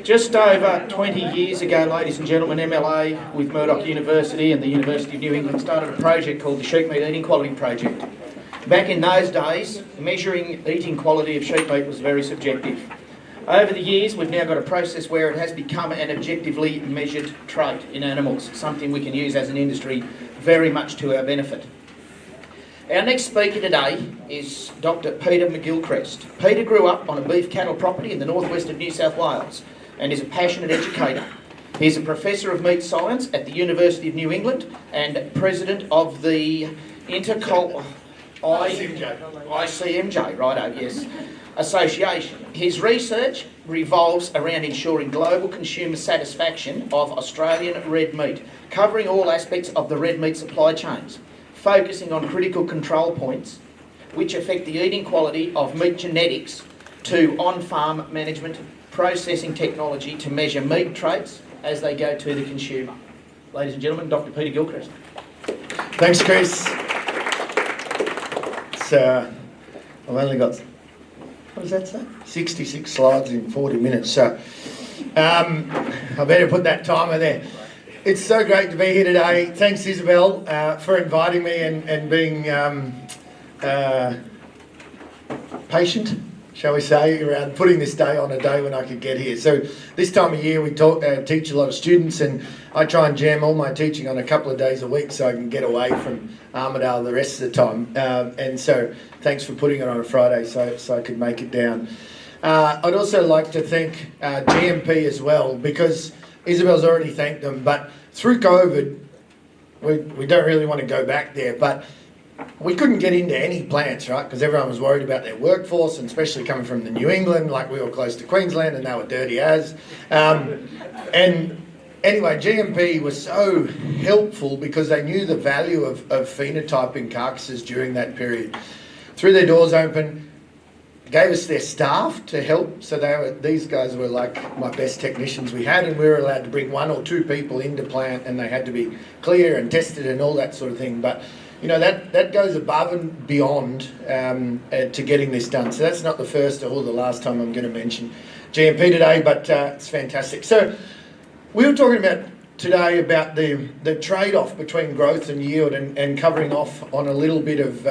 Just over 20 years ago, ladies and gentlemen, MLA with Murdoch University and the University of New England started a project called the Sheep Meat Eating Quality Project. Back in those days, measuring eating quality of sheep meat was very subjective. Over the years, we've now got a process where it has become an objectively measured trait in animals, something we can use as an industry very much to our benefit. Our next speaker today is Dr. Peter McGilchrist. Peter grew up on a beef cattle property in the northwest of New South Wales and is a passionate educator. He's a Professor of Meat Science at the University of New England and President of the ICMJ, righto, yes, Association. His research revolves around ensuring global consumer satisfaction of Australian red meat, covering all aspects of the red meat supply chains, focusing on critical control points which affect the eating quality of meat genetics to on-farm management, processing technology to measure meat traits as they go to the consumer. Ladies and gentlemen, Dr. Peter Gilchrist. Thanks, Chris. I've only got, what does that say? 66 slides in 40 minutes, so I better put that timer there. It's so great to be here today. Thanks, Isabel, for inviting me and being patient, shall we say, around putting this day on a day when I could get here. So this time of year we teach a lot of students, and I try and jam all my teaching on a couple of days a week so I can get away from Armidale the rest of the time. And so thanks for putting it on a Friday so I could make it down. I'd also like to thank GMP as well, because Isabel's already thanked them, but through COVID, we don't really want to go back there, but we couldn't get into any plants, right? Because everyone was worried about their workforce, and especially coming from the New England, like we were close to Queensland and they were dirty as. And anyway, GMP was so helpful because they knew the value of phenotyping carcasses during that period. Threw their doors open, gave us their staff to help. So these guys were like my best technicians we had, and we were allowed to bring 1 or 2 people into plant, and they had to be clear and tested and all that sort of thing. But you know, that goes above and beyond to getting this done. So that's not the first or the last time I'm going to mention GMP today, but it's fantastic. So we were talking about today about the trade-off between growth and yield, and covering off on a little bit of...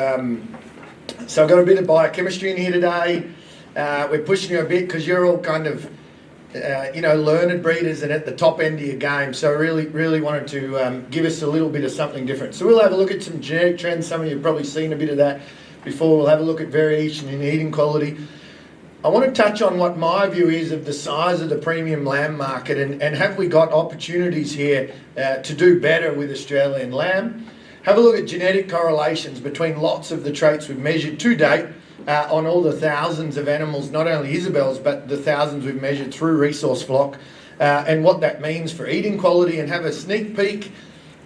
so I've got a bit of biochemistry in here today. We're pushing you a bit because you're all kind of learned breeders and at the top end of your game. So I really wanted to give us a little bit of something different. So we'll have a look at some genetic trends. Some of you have probably seen a bit of that before. We'll have a look at variation in eating quality. I want to touch on what my view is of the size of the premium lamb market, and have we got opportunities here to do better with Australian lamb. Have a look at genetic correlations between lots of the traits we've measured to date on all the thousands of animals, not only Isabel's, but the thousands we've measured through Resource Flock, and what that means for eating quality, and have a sneak peek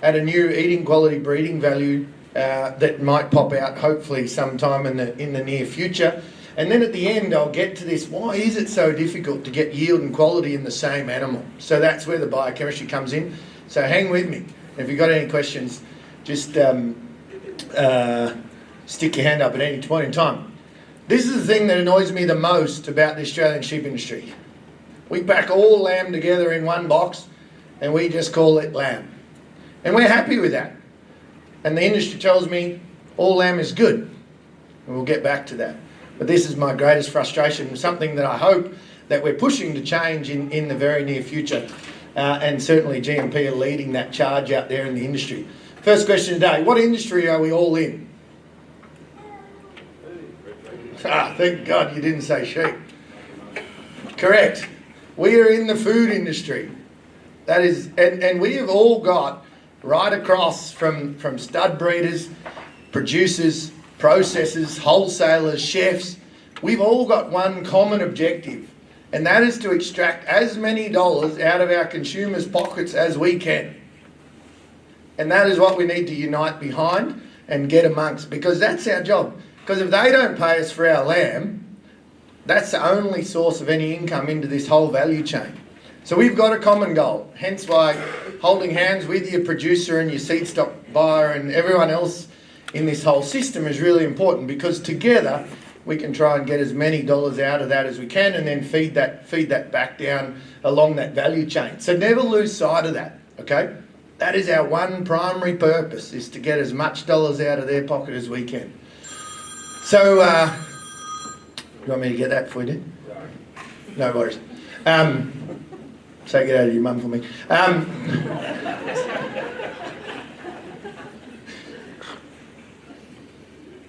at a new eating quality breeding value that might pop out hopefully sometime in the near future. And then at the end I'll get to this, why is it so difficult to get yield and quality in the same animal? So that's where the biochemistry comes in. So hang with me. If you've got any questions, just stick your hand up at any point in time. This is the thing that annoys me the most about the Australian sheep industry. We pack all lamb together in one box and we just call it lamb. And we're happy with that. And the industry tells me all lamb is good. And we'll get back to that. But this is my greatest frustration, something that I hope that we're pushing to change in the very near future. And certainly GMP are leading that charge out there in the industry. First question today, what industry are we all in? Thank God you didn't say sheep. Correct. We are in the food industry. That is, and we have all got right across from stud breeders, producers, processors, wholesalers, chefs. We've all got one common objective, and that is to extract as many dollars out of our consumers' pockets as we can. And that is what we need to unite behind and get amongst, because that's our job. Because if they don't pay us for our lamb, that's the only source of any income into this whole value chain. So we've got a common goal, hence why holding hands with your producer and your seed stock buyer and everyone else in this whole system is really important, because together we can try and get as many dollars out of that as we can, and then feed that back down along that value chain. So never lose sight of that, okay? That is our one primary purpose, is to get as much dollars out of their pocket as we can. So, you want me to get that for you? No worries. Take it out of your mum for me.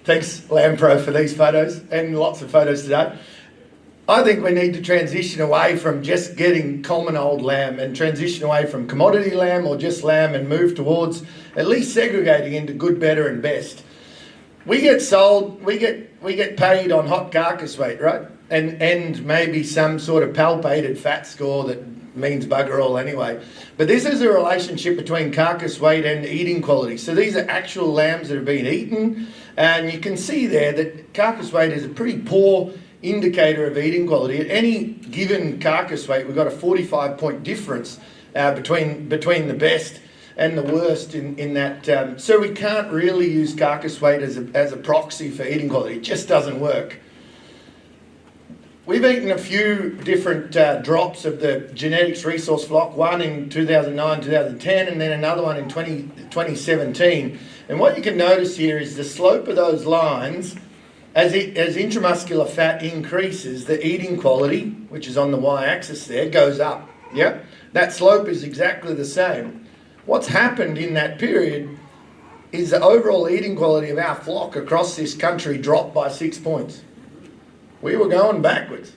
Thanks, Lampro, for these photos, and lots of photos today. I think we need to transition away from just getting common old lamb and transition away from commodity lamb or just lamb and move towards at least segregating into good, better and best. We get sold, we get paid on hot carcass weight, right? And maybe some sort of palpated fat score that means bugger all anyway. But this is a relationship between carcass weight and eating quality. So these are actual lambs that have been eaten, and you can see there that carcass weight is a pretty poor indicator of eating quality. At any given carcass weight, we've got a 45-point difference between the best and the worst in that. So we can't really use carcass weight as a proxy for eating quality. It just doesn't work. We've eaten a few different drops of the genetics resource flock, one in 2009, 2010, and then another one in 2017. And what you can notice here is the slope of those lines, as intramuscular fat increases, the eating quality, which is on the y-axis there, goes up. Yeah? That slope is exactly the same. What's happened in that period is the overall eating quality of our flock across this country dropped by 6 points. We were going backwards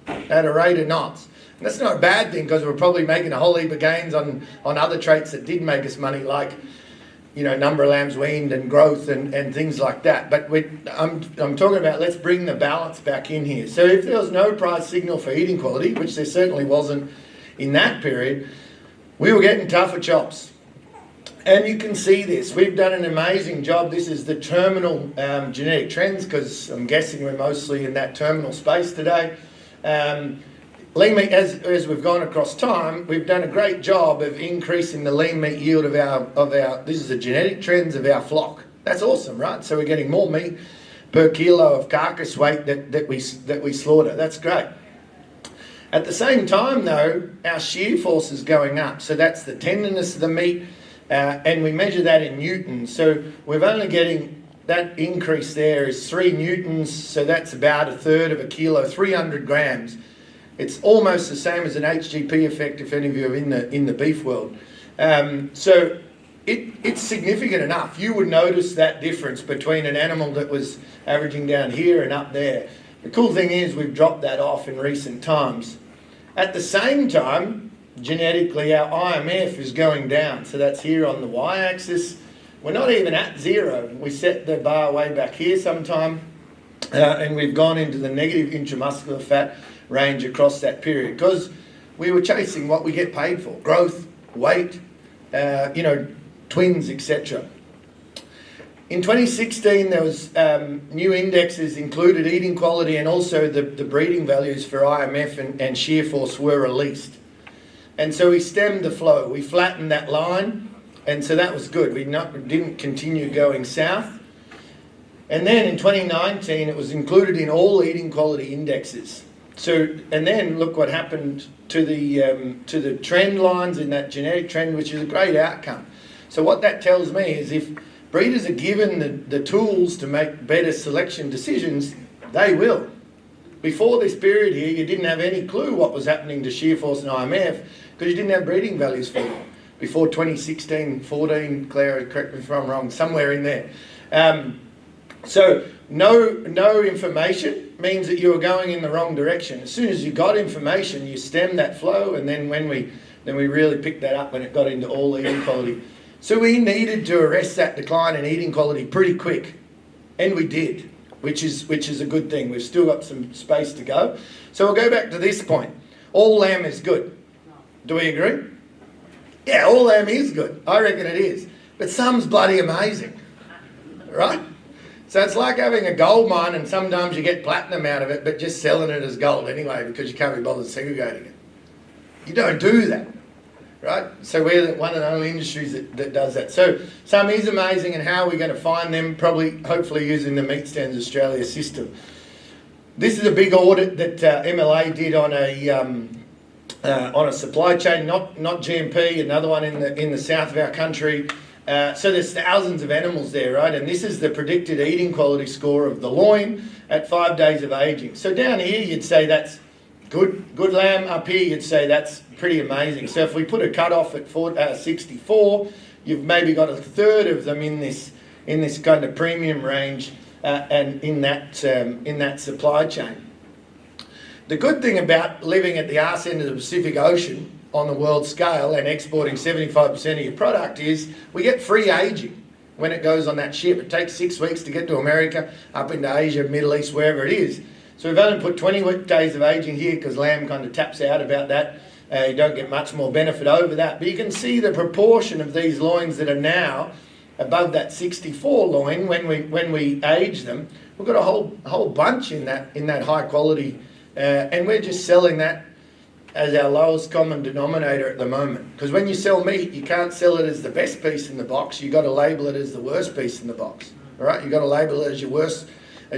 at a rate of knots. And that's not a bad thing, because we're probably making a whole heap of gains on other traits that did make us money, like, you know, number of lambs weaned and growth and things like that. But I'm talking about, let's bring the balance back in here. So if there was no price signal for eating quality, which there certainly wasn't in that period, we were getting tougher chops. And you can see this. We've done an amazing job. This is the terminal genetic trends, because I'm guessing we're mostly in that terminal space today. Lean meat, as we've gone across time, we've done a great job of increasing the lean meat yield of our. This is the genetic trends of our flock. That's awesome, right? So we're getting more meat per kilo of carcass weight that we slaughter. That's great. At the same time, though, our shear force is going up. So that's the tenderness of the meat. And we measure that in newtons. So we're only getting, that increase there is 3 newtons, so that's about a third of a kilo, 300 grams. It's almost the same as an HGP effect, if any of you are in the beef world. So it's significant enough. You would notice that difference between an animal that was averaging down here and up there. The cool thing is we've dropped that off in recent times. At the same time, genetically, our IMF is going down. So that's here on the y-axis. We're not even at 0. We set the bar way back here sometime, and we've gone into the negative intramuscular fat range across that period, because we were chasing what we get paid for: growth, weight, twins, etc. In 2016, there was new indexes included eating quality, and also the breeding values for IMF and shear force were released. And so we stemmed the flow. We flattened that line, and so that was good. We didn't continue going south. And then in 2019, it was included in all eating quality indexes. So, and then look what happened to the trend lines in that genetic trend, which is a great outcome. So what that tells me is, if breeders are given the tools to make better selection decisions, they will. Before this period here, you didn't have any clue what was happening to shear force and IMF, because you didn't have breeding values for them. Before 2016, 14, Claire, correct me if I'm wrong, somewhere in there. So no information means that you were going in the wrong direction. As soon as you got information, you stem that flow, and then we really picked that up when it got into all eating quality. So we needed to arrest that decline in eating quality pretty quick, and we did, which is a good thing. We've still got some space to go. So we'll go back to this point. All lamb is good. Do we agree? Yeah, all lamb is good. I reckon it is. But some's bloody amazing, right? So it's like having a gold mine, and sometimes you get platinum out of it, but just selling it as gold anyway because you can't be bothered segregating it. You don't do that, right? So we're one of the only industries that does that. So some is amazing, and how are we going to find them? Probably, hopefully, using the Meat Stands Australia system. This is a big audit that MLA did on a supply chain, not GMP, another one in the south of our country. So there's thousands of animals there, right? And this is the predicted eating quality score of the loin at 5 days of aging. So down here you'd say that's good lamb. Up here you'd say that's pretty amazing. So if we put a cut-off at 64, you've maybe got a third of them in this kind of premium range and in that supply chain. The good thing about living at the arse end of the Pacific Ocean on the world scale and exporting 75% of your product is we get free aging when it goes on that ship. It takes 6 weeks to get to America, up into Asia, Middle East, wherever it is. So we've only put 20 days of aging here because lamb kind of taps out about that. You don't get much more benefit over that. But you can see the proportion of these loins that are now above that 64 loin when we age them. We've got a whole bunch in that high quality, and we're just selling that as our lowest common denominator at the moment. Because when you sell meat, you can't sell it as the best piece in the box. You've got to label it as the worst piece in the box. All right, you've got to label it as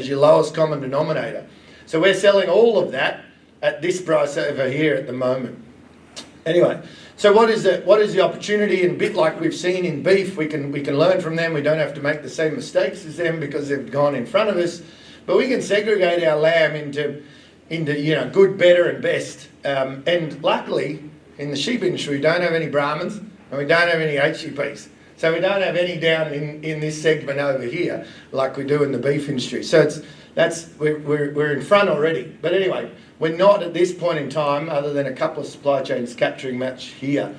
your lowest common denominator. So we're selling all of that at this price over here at the moment. Anyway, so what is the opportunity? And a bit like we've seen in beef, we can learn from them. We don't have to make the same mistakes as them because they've gone in front of us. But we can segregate our lamb into good, better, and best. And luckily, in the sheep industry, we don't have any Brahmins and we don't have any HCPs. So we don't have any down in this segment over here like we do in the beef industry. So we're in front already. But anyway, we're not at this point in time, other than a couple of supply chains capturing match here.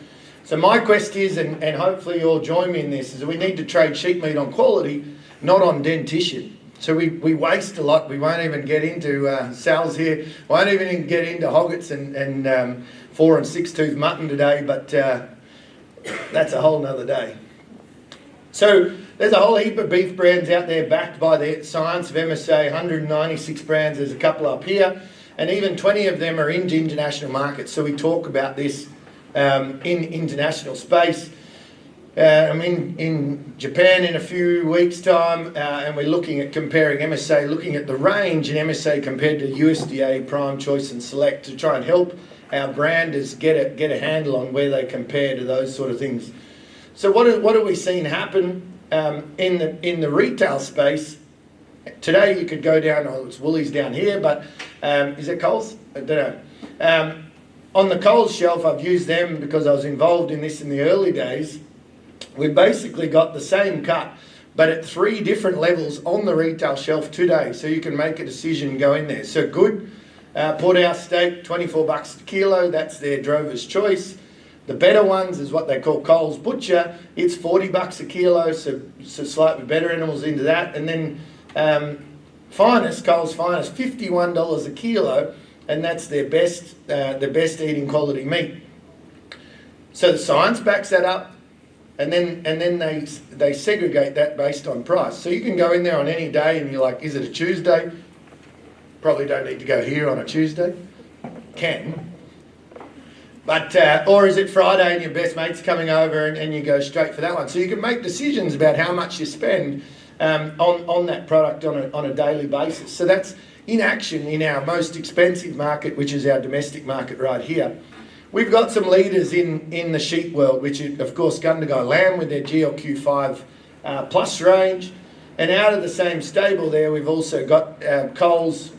So my quest is, and hopefully you'll join me in this, is we need to trade sheep meat on quality, not on dentition. So we waste a lot. We won't even get into sows here. Won't even get into hoggets and 4 and 6 tooth mutton today, but that's a whole nother day. So there's a whole heap of beef brands out there backed by the science of MSA, 196 brands. There's a couple up here, and even 20 of them are into international markets. So we talk about this in international space. I'm in Japan in a few weeks' time, and we're looking at comparing MSA, looking at the range in MSA compared to USDA, Prime, Choice and Select to try and help our branders get a handle on where they compare to those sort of things. So what have we seen happen in the retail space? Today you could go down, it's Woolies down here, but is it Coles? I don't know. On the Coles shelf, I've used them because I was involved in this in the early days. We've basically got the same cut, but at 3 different levels on the retail shelf today, so you can make a decision and go in there. So good, porterhouse steak, $24 a kilo, that's their drover's choice. The better ones is what they call Coles Butcher. It's $40 a kilo, so slightly better animals into that. And then Finest, Coles Finest, $51 a kilo, and that's their best eating quality meat. So the science backs that up. And then they segregate that based on price. So you can go in there on any day and you're like, is it a Tuesday? Probably don't need to go here on a Tuesday. Can. But, or is it Friday and your best mate's coming over and you go straight for that one. So you can make decisions about how much you spend on that product on a daily basis. So that's in action in our most expensive market, which is our domestic market right here. We've got some leaders in the sheep world, which is, of course, Gundagai Lamb with their GLQ5 plus range. And out of the same stable there, we've also got Coles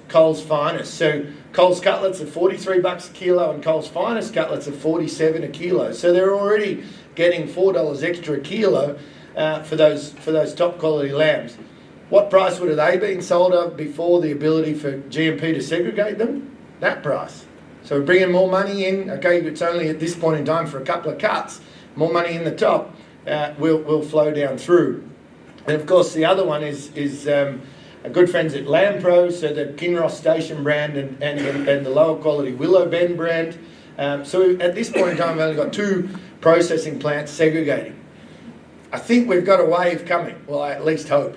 Finest. So Coles cutlets are $43 a kilo and Coles Finest cutlets are $47 a kilo. So they're already getting $4 extra a kilo for those top quality lambs. What price would have they been sold at before the ability for GMP to segregate them? That price. So we're bringing more money in. Okay, it's only at this point in time for a couple of cuts. More money in the top will flow down through. And of course, the other one is good friends at Lamb Pro, so the Kinross Station brand and the lower quality Willow Bend brand. So at this point in time, we've only got 2 processing plants segregating. I think we've got a wave coming. Well, I at least hope.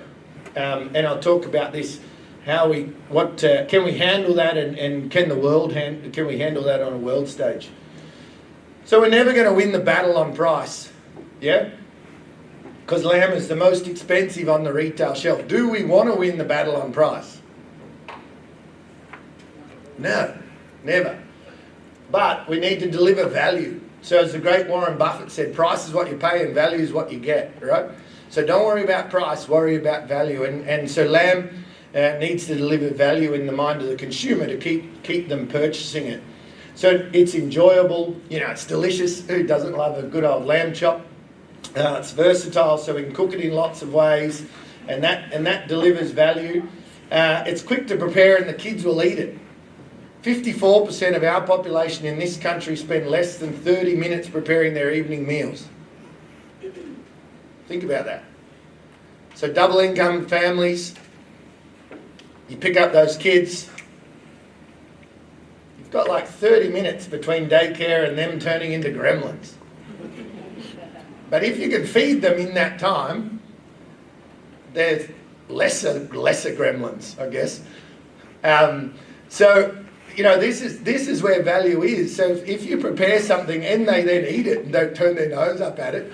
And I'll talk about this. Can we handle that, and can we handle that on a world stage? So we're never going to win the battle on price, yeah? Because lamb is the most expensive on the retail shelf. Do we want to win the battle on price? No, never. But we need to deliver value. So as the great Warren Buffett said, price is what you pay and value is what you get, right? So don't worry about price, worry about value. And so lamb needs to deliver value in the mind of the consumer to keep them purchasing it. So it's enjoyable, you know, it's delicious. Who doesn't love a good old lamb chop? It's versatile, so we can cook it in lots of ways, and that delivers value. It's quick to prepare and the kids will eat it. 54% of our population in this country spend less than 30 minutes preparing their evening meals. Think about that. So double income families, you pick up those kids, you've got like 30 minutes between daycare and them turning into gremlins. But if you can feed them in that time, there's lesser gremlins, I guess. So, you know, this is where value is. So if you prepare something and they then eat it and don't turn their nose up at it,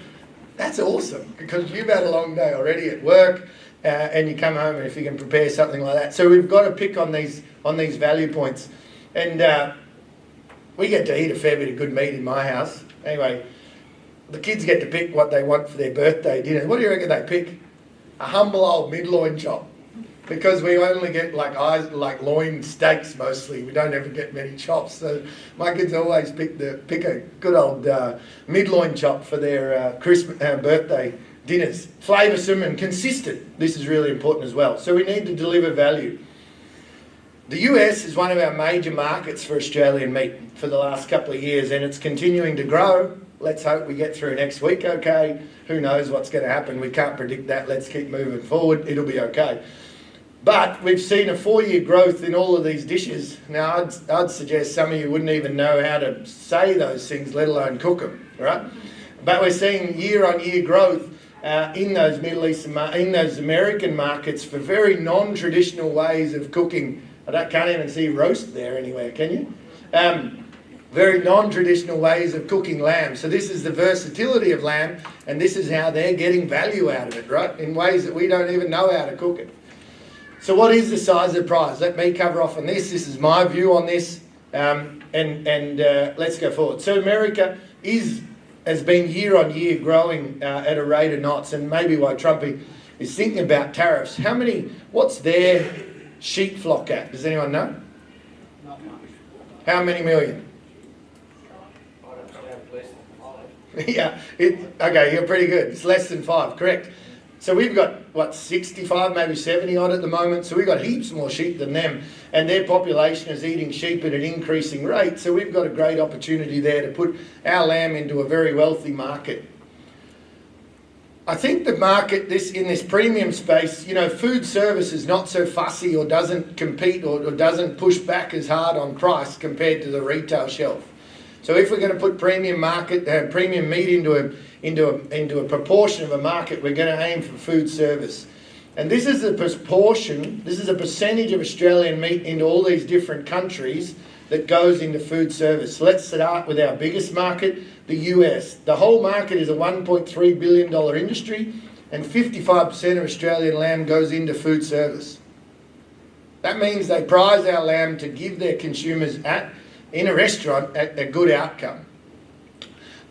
that's awesome, because you've had a long day already at work, and you come home and if you can prepare something like that. So we've got to pick on these value points. And we get to eat a fair bit of good meat in my house. Anyway, the kids get to pick what they want for their birthday dinner. What do you reckon they pick? A humble old midloin chop. Because we only get like loin steaks mostly. We don't ever get many chops. So my kids always pick a good old midloin chop for their Christmas birthday dinners. Flavoursome and consistent. This is really important as well. So we need to deliver value. The US is one of our major markets for Australian meat for the last couple of years, and it's continuing to grow. Let's hope we get through next week okay. Who knows what's going to happen? We can't predict that. Let's keep moving forward. It'll be okay. But we've seen a 4-year growth in all of these dishes. Now, I'd suggest some of you wouldn't even know how to say those things, let alone cook them, right? But we're seeing year-on-year growth in those Middle East, in those American markets for very non-traditional ways of cooking. Can't even see roast there anywhere, can you? Very non-traditional ways of cooking lamb. So this is the versatility of lamb, and this is how they're getting value out of it, right? In ways that we don't even know how to cook it. So what is the size of the prize? Let me cover off on this. This is my view on this, and let's go forward. So America has been year on year growing at a rate of knots, and maybe why Trumpy is thinking about tariffs. What's their sheep flock at? Does anyone know? Not much. How many million? Yeah, okay, you're pretty good. It's less than 5, correct. So we've got, 65, maybe 70 odd at the moment. So we've got heaps more sheep than them. And their population is eating sheep at an increasing rate. So we've got a great opportunity there to put our lamb into a very wealthy market. I think the market in this premium space, you know, food service is not so fussy or doesn't compete or doesn't push back as hard on price compared to the retail shelf. So if we're going to put premium meat into a proportion of a market, we're going to aim for food service. And this is a percentage of Australian meat into all these different countries that goes into food service. So let's start with our biggest market, the US. The whole market is a $1.3 billion industry, and 55% of Australian lamb goes into food service. That means they prize our lamb to give their consumers in a restaurant a good outcome.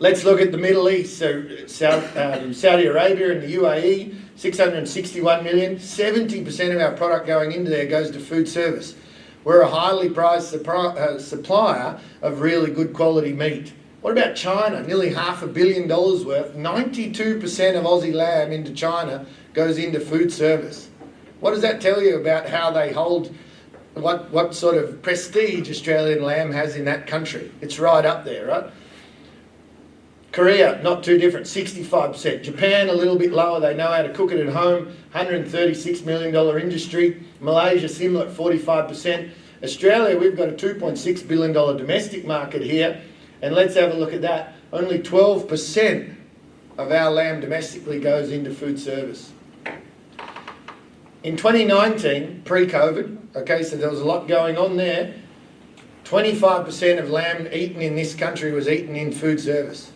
Let's look at the Middle East. So Saudi Arabia and the UAE, 661 million. 70% of our product going into there goes to food service. We're a highly prized supplier of really good quality meat. What about China? Nearly $500 million worth. 92% of Aussie lamb into China goes into food service. What does that tell you about how they hold, what sort of prestige Australian lamb has in that country? It's right up there, right? Korea, not too different, 65%. Japan, a little bit lower. They know how to cook it at home, $136 million industry. Malaysia, similar at 45%. Australia, we've got a $2.6 billion domestic market here. And let's have a look at that. Only 12% of our lamb domestically goes into food service. In 2019, pre-COVID, okay, so there was a lot going on there, 25% of lamb eaten in this country was eaten in food service.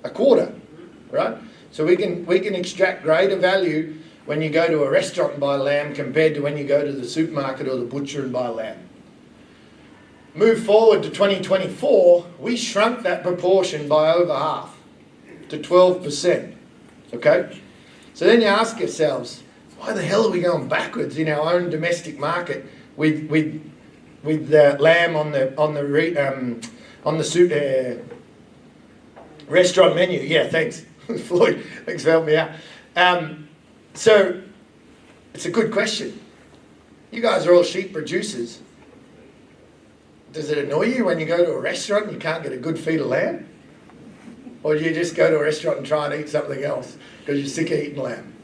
A quarter, right? So we can extract greater value when you go to a restaurant and buy lamb compared to when you go to the supermarket or the butcher and buy lamb. Move forward to 2024, we shrunk that proportion by over half to 12%. Okay? So then you ask yourselves, why the hell are we going backwards in our own domestic market with lamb on the restaurant menu? Yeah, thanks, Floyd. Thanks for helping me out. So it's a good question. You guys are all sheep producers. Does it annoy you when you go to a restaurant and you can't get a good feed of lamb? Or do you just go to a restaurant and try and eat something else because you're sick of eating lamb?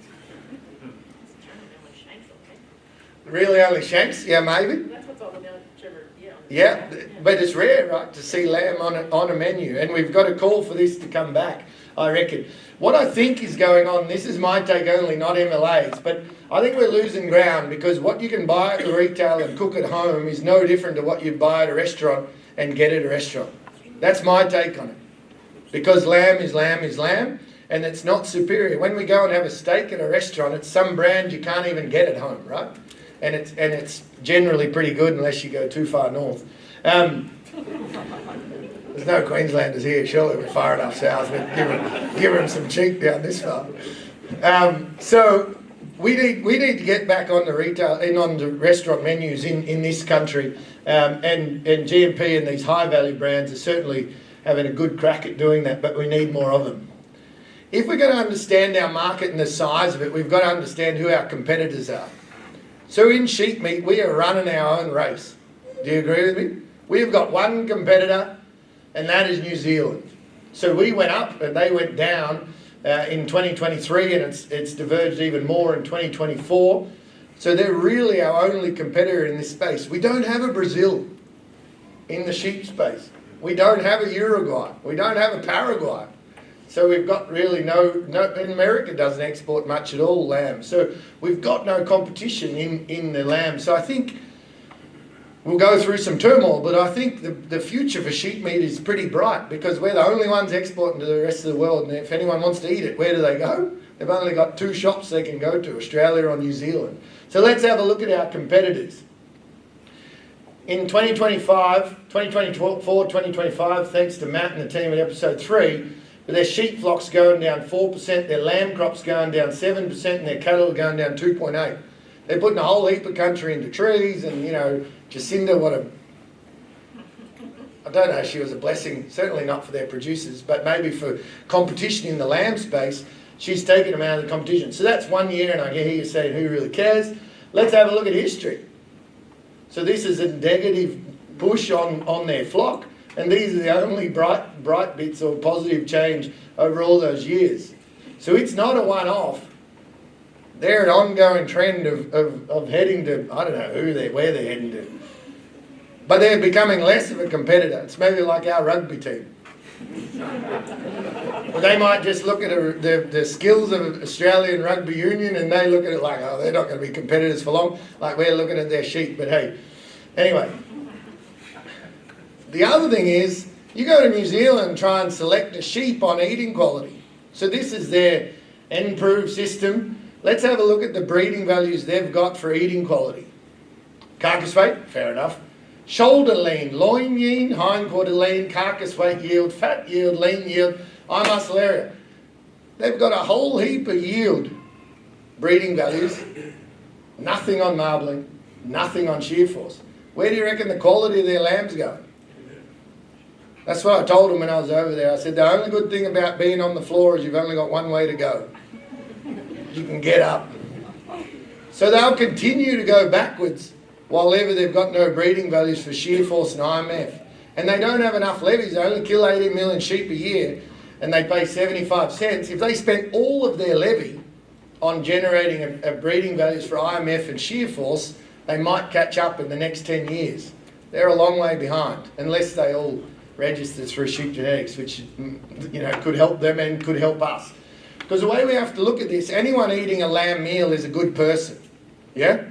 Really, only Shanks? Yeah, maybe. That's what's all the Yeah, but it's rare, right, to see lamb on a menu, and we've got to call for this to come back, I reckon. What I think is going on, this is my take only, not MLA's, but I think we're losing ground because what you can buy at the retail and cook at home is no different to what you buy at a restaurant and get at a restaurant. That's my take on it. Because lamb is lamb is lamb, and it's not superior. When we go and have a steak at a restaurant, it's some brand you can't even get at home, right? And it's generally pretty good unless you go too far north. There's no Queenslanders here, surely we're far enough south, but give them some cheek down this far. So we need to get back on the retail and on the restaurant menus in this country, and GMP and these high value brands are certainly having a good crack at doing that, but we need more of them. If we're going to understand our market and the size of it, we've got to understand who our competitors are. So in sheep meat, we are running our own race. Do you agree with me? We've got one competitor, and that is New Zealand. So we went up and they went down in 2023, and it's diverged even more in 2024. So they're really our only competitor in this space. We don't have a Brazil in the sheep space. We don't have a Uruguay. We don't have a Paraguay. So we've got really no, and America doesn't export much at all lamb. So we've got no competition in the lamb. So I think we'll go through some turmoil, but I think the future for sheep meat is pretty bright because we're the only ones exporting to the rest of the world. And if anyone wants to eat it, where do they go? They've only got 2 shops they can go to, Australia or New Zealand. So let's have a look at our competitors. In 2024, 2025, thanks to Matt and the team at episode 3, with their sheep flocks going down 4%, their lamb crops going down 7%, and their cattle going down 2.8%. They're putting a whole heap of country into trees, and Jacinda, I don't know, she was a blessing, certainly not for their producers, but maybe for competition in the lamb space, she's taken them out of the competition. So that's 1 year, and I hear you saying, who really cares? Let's have a look at history. So this is a negative push on their flock. And these are the only bright bits or positive change over all those years. So it's not a one-off. They're an ongoing trend of heading to, I don't know where they're heading to. But they're becoming less of a competitor. It's maybe like our rugby team. Well, they might just look at the skills of Australian Rugby Union and they look at it like, oh, they're not going to be competitors for long, like we're looking at their sheep. But hey, anyway. The other thing is, you go to New Zealand and try and select a sheep on eating quality. So this is their improved system. Let's have a look at the breeding values they've got for eating quality. Carcass weight, fair enough. Shoulder lean, loin lean, hindquarter lean, carcass weight yield, fat yield, lean yield, eye muscle area. They've got a whole heap of yield breeding values. Nothing on marbling, nothing on shear force. Where do you reckon the quality of their lambs going? That's what I told them when I was over there. I said, the only good thing about being on the floor is you've only got one way to go. You can get up. So they'll continue to go backwards while ever they've got no breeding values for shear force and IMF. And they don't have enough levies. They only kill 18 million sheep a year and they pay 75 cents. If they spent all of their levy on generating a breeding values for IMF and shear force, they might catch up in the next 10 years. They're a long way behind, unless they all register through sheep genetics, which could help them and could help us. Because the way we have to look at this, anyone eating a lamb meal is a good person. Yeah?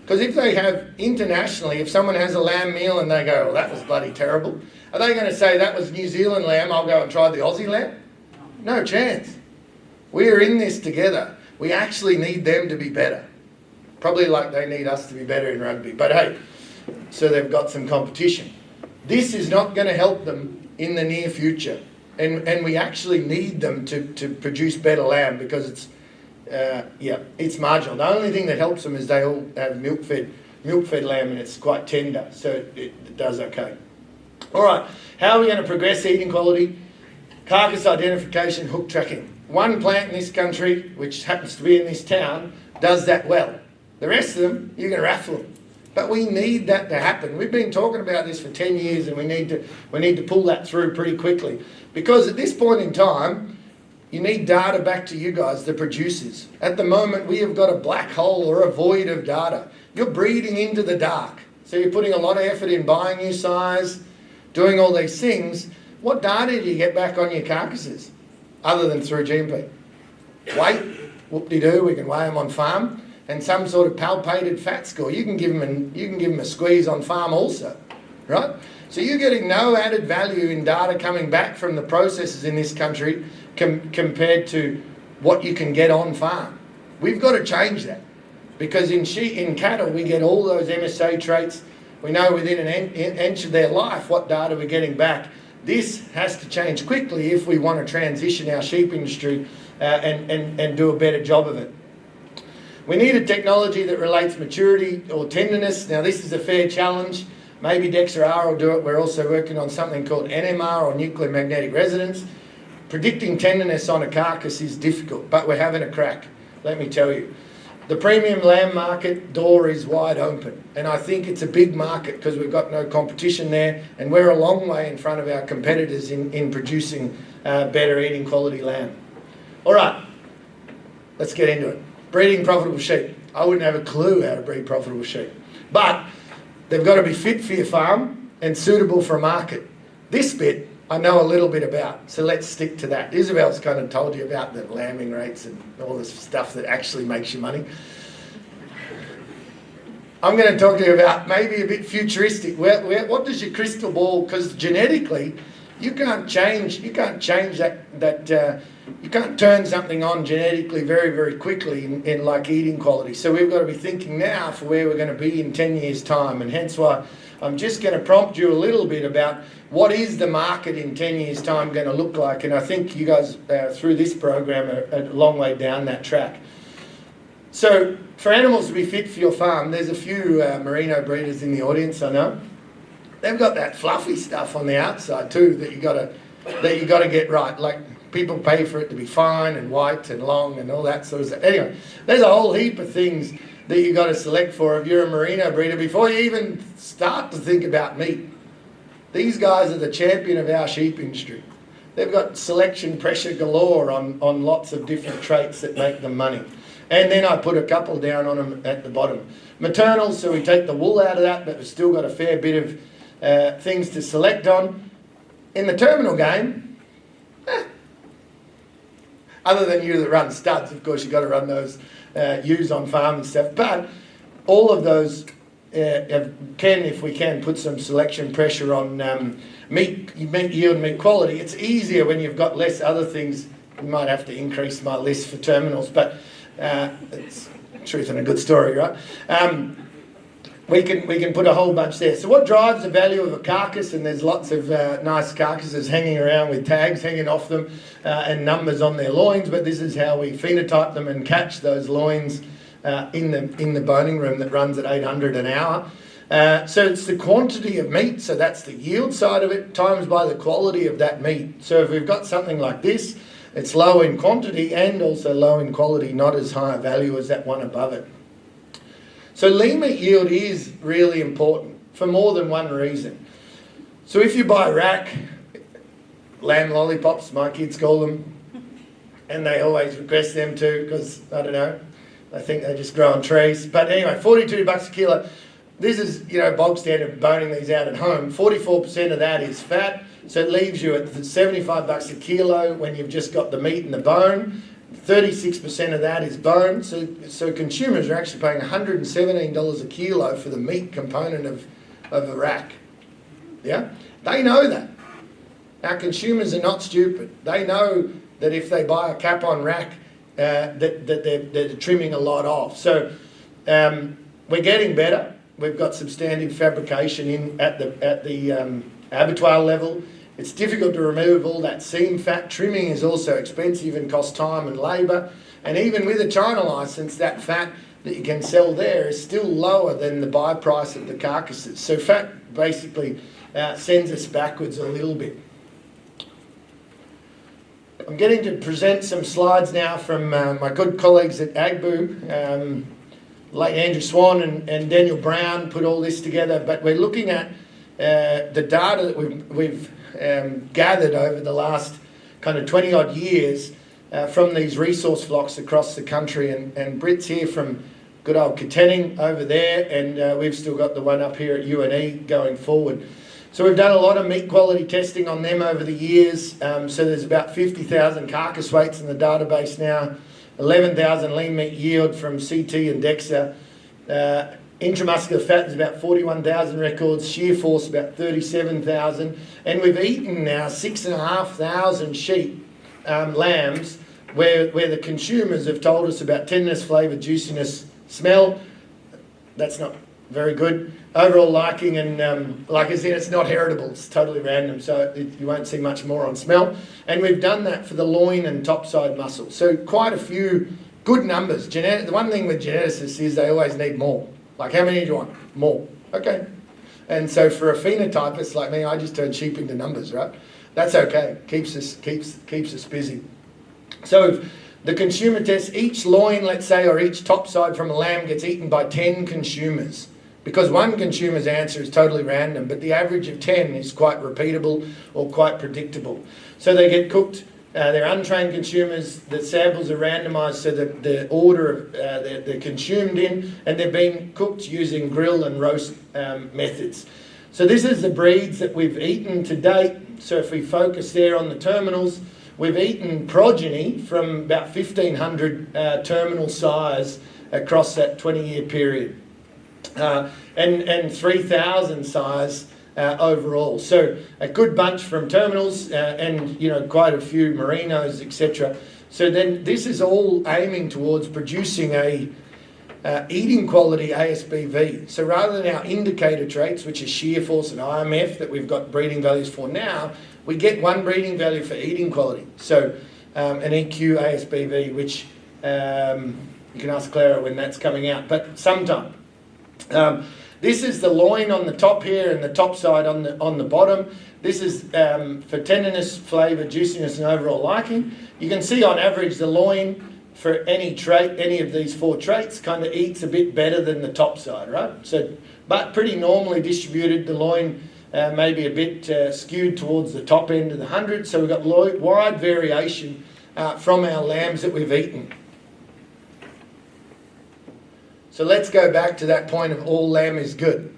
Because if they have, internationally, if someone has a lamb meal and they go, well, that was bloody terrible, are they going to say, that was New Zealand lamb, I'll go and try the Aussie lamb? No chance. We're in this together. We actually need them to be better. Probably like they need us to be better in rugby. But hey, so they've got some competition. This is not going to help them in the near future. And we actually need them to produce better lamb because it's marginal. The only thing that helps them is they all have milk-fed lamb and it's quite tender, so it does okay. All right, how are we going to progress eating quality? Carcass identification, hook tracking. One plant in this country, which happens to be in this town, does that well. The rest of them, you can raffle them. But we need that to happen. We've been talking about this for 10 years and we need to pull that through pretty quickly. Because at this point in time, you need data back to you guys, the producers. At the moment, we have got a black hole or a void of data. You're breeding into the dark. So you're putting a lot of effort in buying new size, doing all these things. What data do you get back on your carcasses other than through GMP? Weight, whoop-de-doo, we can weigh them on farm. And some sort of palpated fat score. You can give them a squeeze on farm also, right? So you're getting no added value in data coming back from the processors in this country compared to what you can get on farm. We've got to change that because in cattle we get all those MSA traits. We know within an inch of their life what data we're getting back. This has to change quickly if we want to transition our sheep industry and do a better job of it. We need a technology that relates maturity or tenderness. Now this is a fair challenge. Maybe DexRR will do it. We're also working on something called NMR or nuclear magnetic resonance. Predicting tenderness on a carcass is difficult, but we're having a crack, let me tell you. The premium lamb market door is wide open, and I think it's a big market because we've got no competition there, and we're a long way in front of our competitors in producing better eating quality lamb. All right, let's get into it. Breeding profitable sheep. I wouldn't have a clue how to breed profitable sheep. But they've got to be fit for your farm and suitable for a market. This bit I know a little bit about, so let's stick to that. Isabel's kind of told you about the lambing rates and all this stuff that actually makes you money. I'm going to talk to you about maybe a bit futuristic. What does your crystal ball, because genetically you can't change that you can't turn something on genetically very, very quickly in like eating quality. So we've got to be thinking now for where we're going to be in 10 years' time. And hence why I'm just going to prompt you a little bit about what is the market in 10 years' time going to look like. And I think you guys, through this program, are a long way down that track. So for animals to be fit for your farm, there's a few merino breeders in the audience, I know. They've got that fluffy stuff on the outside too that you got to get right. Like people pay for it to be fine and white and long and all that sort of stuff. Anyway, there's a whole heap of things that you got to select for if you're a merino breeder before you even start to think about meat. These guys are the champion of our sheep industry. They've got selection pressure galore on lots of different traits that make them money. And then I put a couple down on them at the bottom. Maternal, so we take the wool out of that, but we've still got a fair bit of things to select on. In the terminal game, other than you that run studs, of course you've got to run those ewes on farm and stuff, but all of those can, if we can, put some selection pressure on meat yield, meat quality. It's easier when you've got less other things. You might have to increase my list for terminals, but it's truth and a good story, right? We can put a whole bunch there. So what drives the value of a carcass? And there's lots of nice carcasses hanging around with tags hanging off them and numbers on their loins, but this is how we phenotype them and catch those loins in the boning room that runs at 800 an hour. So it's the quantity of meat, so that's the yield side of it, times by the quality of that meat. So if we've got something like this, it's low in quantity and also low in quality, not as high a value as that one above it. So lean meat yield is really important for more than one reason. So if you buy rack, lamb lollipops, my kids call them, and they always request them too because, I don't know, I think they just grow on trees. But anyway, $42 a kilo. This is, bog standard boning these out at home. 44% of that is fat, so it leaves you at $75 a kilo when you've just got the meat and the bone. 36% of that is bone, so consumers are actually paying $117 a kilo for the meat component of a rack. Yeah, they know that. Our consumers are not stupid. They know that if they buy a cap-on rack, that they're trimming a lot off. So we're getting better. We've got substantive fabrication in at the abattoir level. It's difficult to remove all that seam fat. Trimming is also expensive and costs time and labour. And even with a China licence, that fat that you can sell there is still lower than the buy price of the carcasses. So fat basically sends us backwards a little bit. I'm getting to present some slides now from my good colleagues at AGBU. Late Andrew Swan and Daniel Brown put all this together, but we're looking at the data that we've gathered over the last kind of 20 odd years from these resource flocks across the country, and Britt's here from good old Katanning over there, and we've still got the one up here at UNE going forward. So we've done a lot of meat quality testing on them over the years. So there's about 50,000 carcass weights in the database now, 11,000 lean meat yield from CT and DEXA. Intramuscular fat is about 41,000 records, shear force about 37,000, and we've eaten now 6,500 sheep, lambs, where the consumers have told us about tenderness, flavour, juiciness, smell. That's not very good. Overall liking, and like I said, it's not heritable, it's totally random, so you won't see much more on smell. And we've done that for the loin and topside muscle. So quite a few good numbers. The one thing with geneticists is they always need more. Like, how many do you want? More. Okay. And so for a phenotypist like me, I just turn sheep into numbers, right? That's okay. Keeps us busy. So the consumer test, each loin, let's say, or each topside from a lamb gets eaten by 10 consumers. Because one consumer's answer is totally random, but the average of 10 is quite repeatable or quite predictable. So they get cooked. They're untrained consumers. The samples are randomised, so the order they're consumed in, and they're being cooked using grill and roast methods. So this is the breeds that we've eaten to date. So if we focus there on the terminals, we've eaten progeny from about 1,500 terminal size across that 20-year period, and 3,000 size overall. So a good bunch from terminals, and quite a few merinos, etc. So then this is all aiming towards producing a eating quality ASBV. So rather than our indicator traits, which are shear force and IMF that we've got breeding values for now, we get one breeding value for eating quality. So an EQ ASBV, which you can ask Clara when that's coming out, but sometime. This is the loin on the top here and the top side on the bottom. This is for tenderness, flavour, juiciness and overall liking. You can see on average the loin for any trait, any of these four traits, kind of eats a bit better than the top side, right? So, but pretty normally distributed. The loin may be a bit skewed towards the top end of the 100. So we've got wide variation from our lambs that we've eaten. So let's go back to that point of all lamb is good.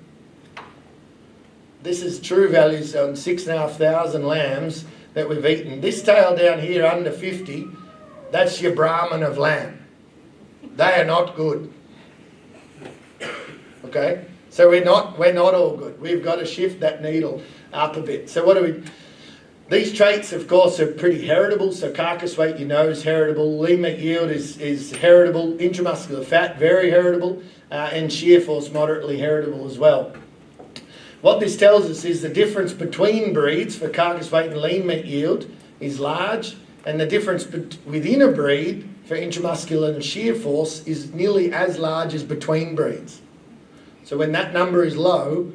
This is true values on 6,500 lambs that we've eaten. This tail down here under 50, that's your Brahman of lamb. They are not good. Okay? So we're not all good. We've got to shift that needle up a bit. So what do we... These traits, of course, are pretty heritable. So carcass weight, is heritable. Lean meat yield is heritable. Intramuscular fat, very heritable. And shear force, moderately heritable as well. What this tells us is the difference between breeds for carcass weight and lean meat yield is large, and the difference within a breed for intramuscular and shear force is nearly as large as between breeds. So when that number is low,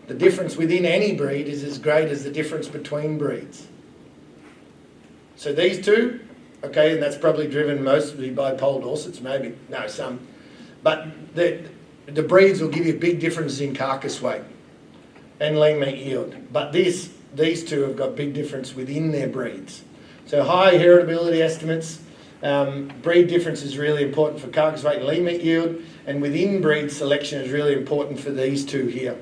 the difference within any breed is as great as the difference between breeds. So these two, okay, and that's probably driven mostly by Pole Dorsets, maybe, no, some. But the breeds will give you big differences in carcass weight and lean meat yield. But these two have got big difference within their breeds. So high heritability estimates, breed difference is really important for carcass weight and lean meat yield, and within breed selection is really important for these two here.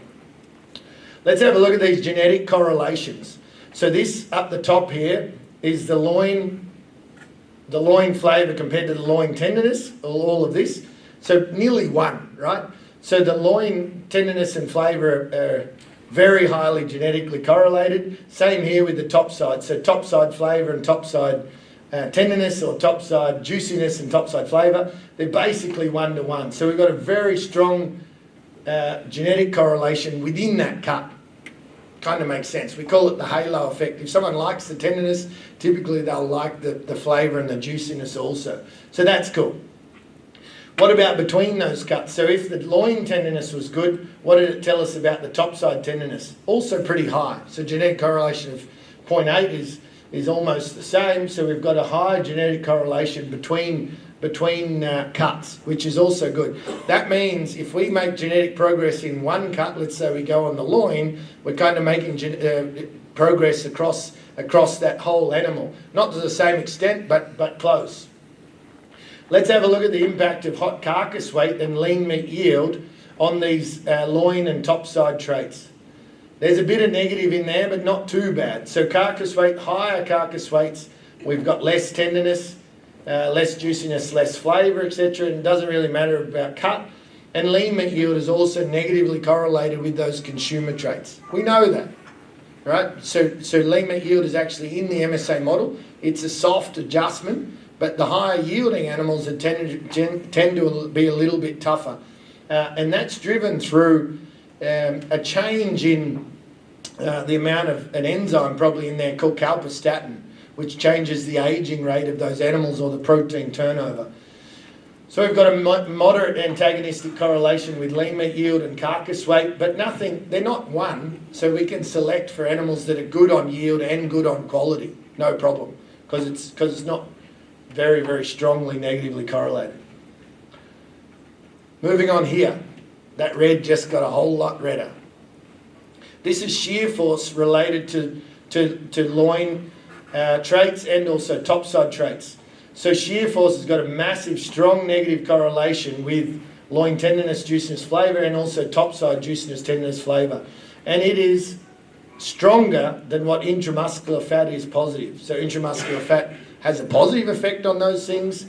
Let's have a look at these genetic correlations. So this up the top here is the loin flavour compared to the loin tenderness, all of this. So nearly 1, right? So the loin tenderness and flavour are very highly genetically correlated. Same here with the top side. So top side flavour and top side tenderness, or top side juiciness and top side flavour, they're basically 1-to-1. So we've got a very strong genetic correlation within that cut. kind of makes sense. We call it the halo effect. If someone likes the tenderness, typically they'll like the flavour and the juiciness also. So that's cool. What about between those cuts? So if the loin tenderness was good, what did it tell us about the topside tenderness? Also pretty high. So genetic correlation of 0.8 is almost the same. So we've got a high genetic correlation between cuts, which is also good. That means if we make genetic progress in one cut, let's say we go on the loin, we're kind of making progress across that whole animal. Not to the same extent, but close. Let's have a look at the impact of hot carcass weight and lean meat yield on these loin and topside traits. There's a bit of negative in there, but not too bad. So carcass weight, higher carcass weights, we've got less tenderness, less juiciness, less flavour, etc. And it doesn't really matter about cut. And lean meat yield is also negatively correlated with those consumer traits. We know that, right? So lean meat yield is actually in the MSA model. It's a soft adjustment. But the higher yielding animals tend to be a little bit tougher. And that's driven through a change in the amount of an enzyme probably in there called calprestatin, which changes the aging rate of those animals or the protein turnover. So we've got a moderate antagonistic correlation with lean meat yield and carcass weight, but they're not one, so we can select for animals that are good on yield and good on quality, no problem, because it's not very, very strongly negatively correlated. Moving on here, that red just got a whole lot redder. This is shear force related to loin traits and also topside traits. So shear force has got a massive, strong negative correlation with loin tenderness, juiciness, flavour, and also topside juiciness, tenderness, flavour. And it is stronger than what intramuscular fat is positive. So intramuscular fat has a positive effect on those things,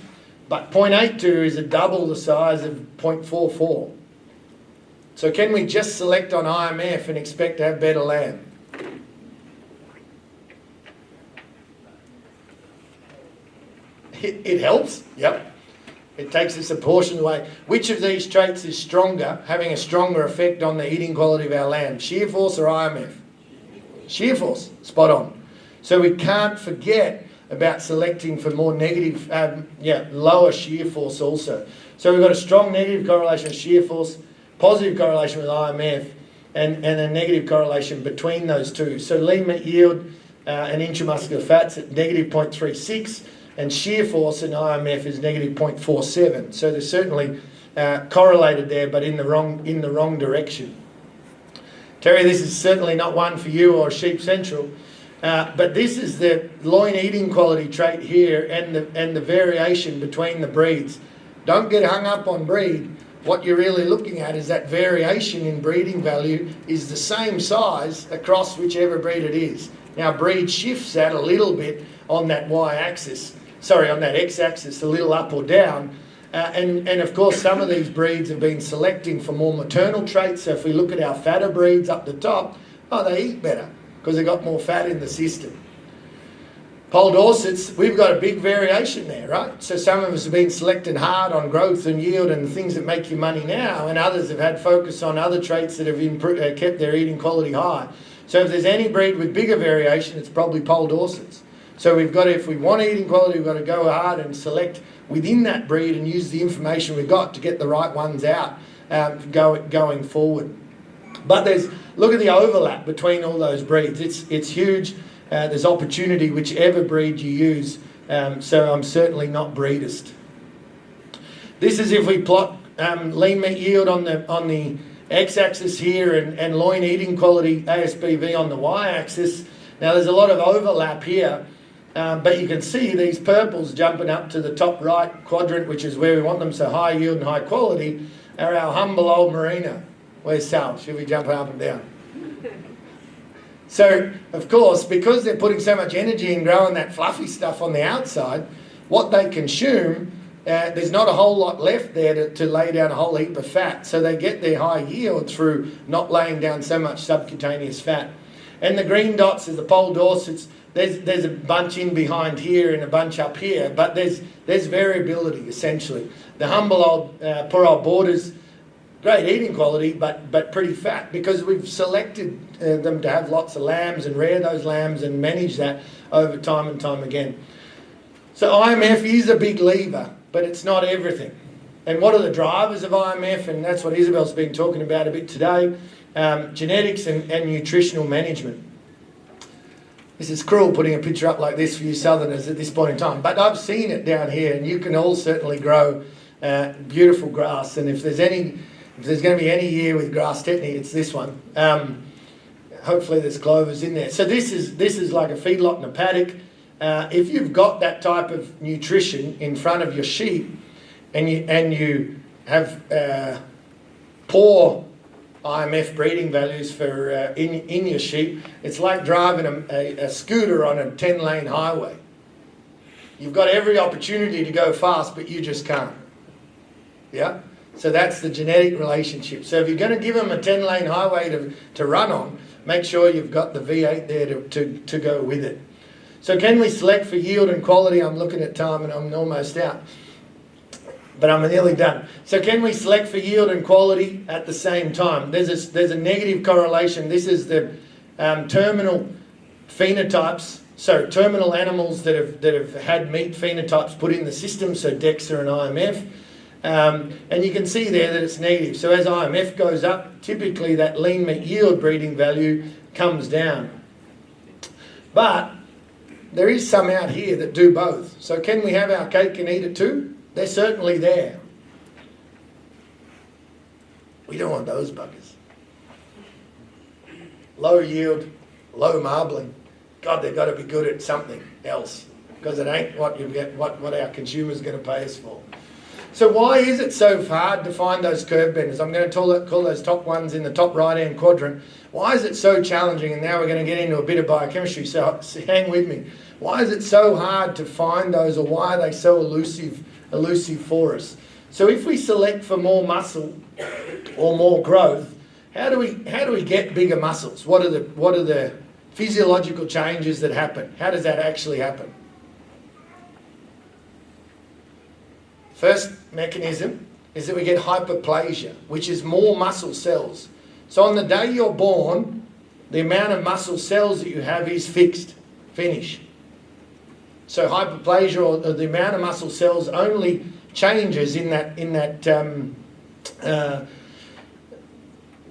but 0.82 is a double the size of 0.44. So can we just select on IMF and expect to have better lamb? It helps, yep. It takes us a portion away. Which of these traits is stronger, having a stronger effect on the eating quality of our lamb? Shear force or IMF? Shear force, spot on. So we can't forget about selecting for more negative, lower shear force also. So we've got a strong negative correlation of shear force, positive correlation with IMF, and a negative correlation between those two. So lean meat yield and intramuscular fats at negative 0.36, and shear force in IMF is negative 0.47. So they're certainly correlated there, but in the wrong direction. Terry, this is certainly not one for you or Sheep Central. But this is the loin eating quality trait here and the variation between the breeds. Don't get hung up on breed. What you're really looking at is that variation in breeding value is the same size across whichever breed it is. Now breed shifts that a little bit on that on that x-axis, a little up or down. And of course some of these breeds have been selecting for more maternal traits. So if we look at our fatter breeds up the top, they eat better, because they've got more fat in the system. Poll Dorsets, we've got a big variation there, right? So some of us have been selected hard on growth and yield and the things that make you money now, and others have had focus on other traits that have kept their eating quality high. So if there's any breed with bigger variation, it's probably Poll Dorsets. So if we want eating quality, we've got to go hard and select within that breed and use the information we've got to get the right ones out going forward. But look at the overlap between all those breeds. It's huge. There's opportunity whichever breed you use. So I'm certainly not breedist. This is if we plot lean meat yield on the x-axis here and loin eating quality ASBV on the y-axis. Now there's a lot of overlap here, but you can see these purples jumping up to the top right quadrant, which is where we want them. So high yield and high quality are our humble old merino. Where's Sal? Should we jump up and down? So, of course, because they're putting so much energy in growing that fluffy stuff on the outside, what they consume, there's not a whole lot left there to lay down a whole heap of fat. So they get their high yield through not laying down so much subcutaneous fat. And the green dots is the Poll Dorsets. There's a bunch in behind here and a bunch up here, but there's variability, essentially. The humble old, poor old borders, great eating quality, but pretty fat, because we've selected them to have lots of lambs and rear those lambs and manage that over time and time again. So IMF is a big lever, but it's not everything. And what are the drivers of IMF? And that's what Isabel's been talking about a bit today. Genetics and nutritional management. This is cruel putting a picture up like this for you southerners at this point in time, but I've seen it down here, and you can all certainly grow beautiful grass. And if there's going to be any year with grass tetany, it's this one. Hopefully there's clovers in there. So this is like a feedlot in a paddock. If you've got that type of nutrition in front of your sheep, and you have poor IMF breeding values for in your sheep, it's like driving a scooter on a 10-lane highway. You've got every opportunity to go fast, but you just can't. Yeah? So that's the genetic relationship. So if you're going to give them a 10-lane highway to run on, make sure you've got the V8 there to go with it. So can we select for yield and quality? I'm looking at time and I'm almost out, but I'm nearly done. So can we select for yield and quality at the same time? There's a negative correlation. This is the terminal phenotypes. So terminal animals that have had meat phenotypes put in the system, so DEXA and IMF. And you can see there that it's negative. So as IMF goes up, typically that lean meat yield breeding value comes down. But there is some out here that do both. So can we have our cake and eat it too? They're certainly there. We don't want those buggers. Low yield, low marbling. God, they've got to be good at something else, because it ain't what you get, what our consumers are going to pay us for. So why is it so hard to find those curve benders? I'm going to call those top ones in the top right-hand quadrant. Why is it so challenging? And now we're going to get into a bit of biochemistry, so hang with me. Why is it so hard to find those, or why are they so elusive for us? So if we select for more muscle or more growth, how do we get bigger muscles? What are the physiological changes that happen? How does that actually happen? First mechanism is that we get hyperplasia, which is more muscle cells. So on the day you're born, the amount of muscle cells that you have is fixed, finish. So hyperplasia, or the amount of muscle cells, only changes in that